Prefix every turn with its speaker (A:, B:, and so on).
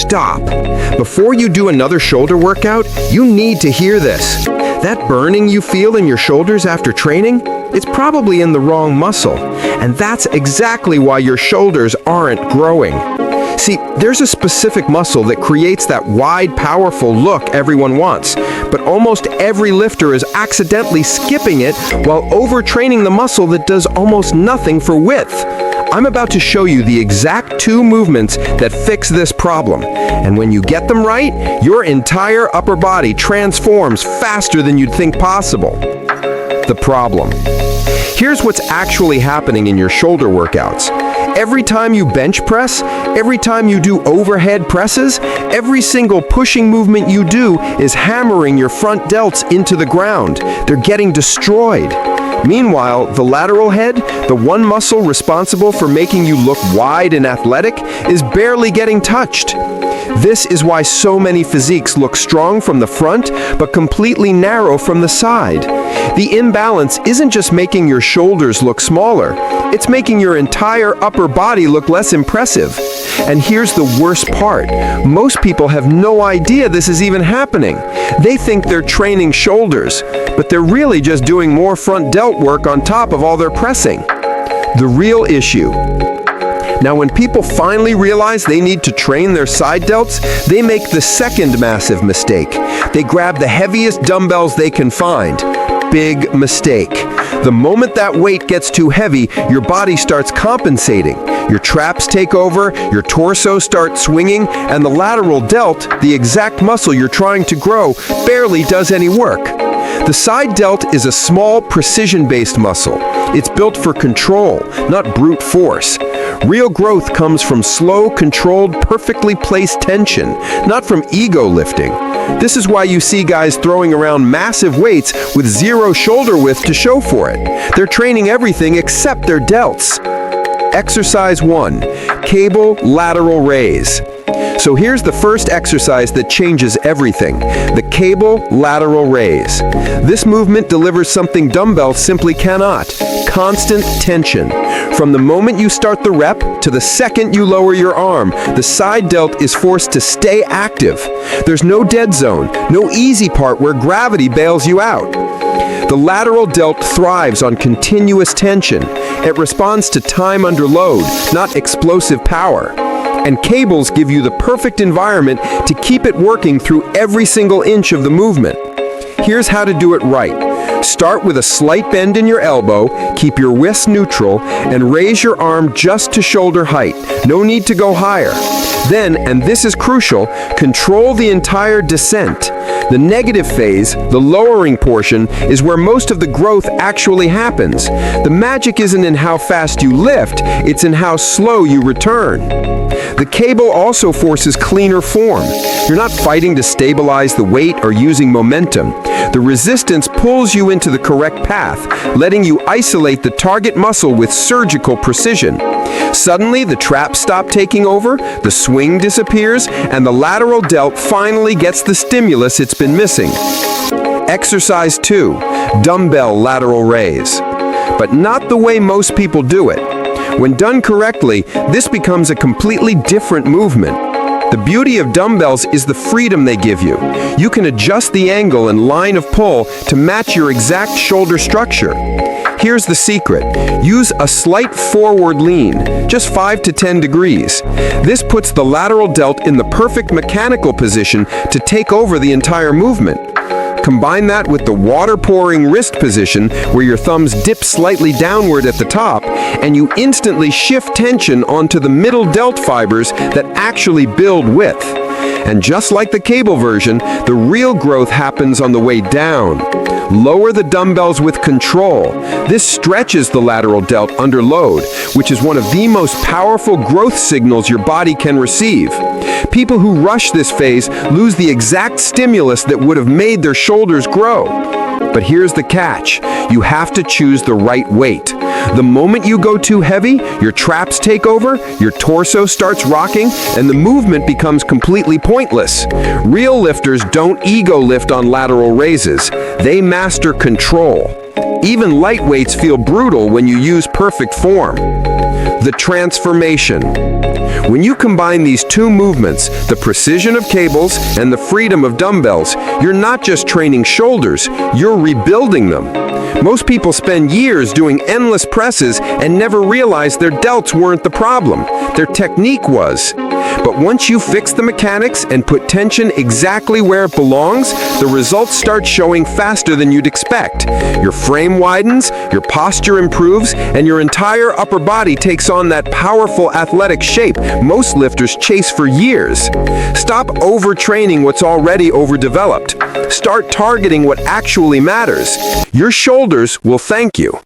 A: stop. Before you do another shoulder workout, you need to hear this. That burning you feel in your shoulders after training, it's probably in the wrong muscle, and that's exactly why your shoulders aren't growing. See, there's a specific muscle that creates that wide, powerful look everyone wants, but almost every lifter is accidentally skipping it while overtraining the muscle that does almost nothing for width. I'm about to show you the exact 2 movements that fix this problem, and when you get them right, your entire upper body transforms faster than you'd think possible. The problem. Here's what's actually happening in your shoulder workouts. Every time you bench press, every time you do overhead presses, every single pushing movement you do is hammering your front delts into the ground. They're getting destroyed. Meanwhile, the lateral head, the one muscle responsible for making you look wide and athletic, is barely getting touched. This is why so many physiques look strong from the front, but completely narrow from the side. The imbalance isn't just making your shoulders look smaller, it's making your entire upper body look less impressive. And here's the worst part. Most people have no idea this is even happening. They think they're training shoulders, but they're really just doing more front delt work on top of all their pressing. The real issue. Now, when people finally realize they need to train their side delts, they make the second massive mistake. They grab the heaviest dumbbells they can find. Big mistake. The moment that weight gets too heavy, your body starts compensating. Your traps take over, your torso starts swinging, and the lateral delt, the exact muscle you're trying to grow, barely does any work. The side delt is a small, precision-based muscle. It's built for control, not brute force. Real growth comes from slow, controlled, perfectly placed tension, not from ego lifting. This is why you see guys throwing around massive weights with zero shoulder width to show for it. They're training everything except their delts. Exercise 1. Cable lateral raise. So here's the first exercise that changes everything, the cable lateral raise. This movement delivers something dumbbells simply cannot, constant tension. From the moment you start the rep to the second you lower your arm, the side delt is forced to stay active. There's no dead zone, no easy part where gravity bails you out. The lateral delt thrives on continuous tension. It responds to time under load, not explosive power. And cables give you the perfect environment to keep it working through every single inch of the movement. Here's how to do it right. Start with a slight bend in your elbow, keep your wrist neutral, and raise your arm just to shoulder height. No need to go higher. Then, and this is crucial, control the entire descent. The negative phase, the lowering portion, is where most of the growth actually happens. The magic isn't in how fast you lift, it's in how slow you return. The cable also forces cleaner form. You're not fighting to stabilize the weight or using momentum. The resistance pulls you into the correct path, letting you isolate the target muscle with surgical precision. Suddenly, the traps stop taking over, the swing disappears, and the lateral delt finally gets the stimulus it's been missing. Exercise 2. Dumbbell lateral raise. But not the way most people do it. When done correctly, this becomes a completely different movement. The beauty of dumbbells is the freedom they give you. You can adjust the angle and line of pull to match your exact shoulder structure. Here's the secret. Use a slight forward lean, just 5 to 10 degrees. This puts the lateral delt in the perfect mechanical position to take over the entire movement. Combine that with the water-pouring wrist position, where your thumbs dip slightly downward at the top, and you instantly shift tension onto the middle delt fibers that actually build width. And just like the cable version, the real growth happens on the way down. Lower the dumbbells with control. This stretches the lateral delt under load, which is one of the most powerful growth signals your body can receive. People who rush this phase lose the exact stimulus that would have made their shoulders grow. But here's the catch. You have to choose the right weight. The moment you go too heavy, your traps take over, your torso starts rocking, and the movement becomes completely pointless. Real lifters don't ego lift on lateral raises. They master control. Even light weights feel brutal when you use perfect form. the transformation. When you combine these two movements, the precision of cables and the freedom of dumbbells, you're not just training shoulders, you're rebuilding them. Most people spend years doing endless presses and never realize their delts weren't the problem. Their technique was. But once you fix the mechanics and put tension exactly where it belongs, the results start showing faster than you'd expect. Your frame widens, your posture improves, and your entire upper body takes on that powerful athletic shape most lifters chase for years. Stop overtraining what's already overdeveloped. Start targeting what actually matters. Your shoulders will thank you.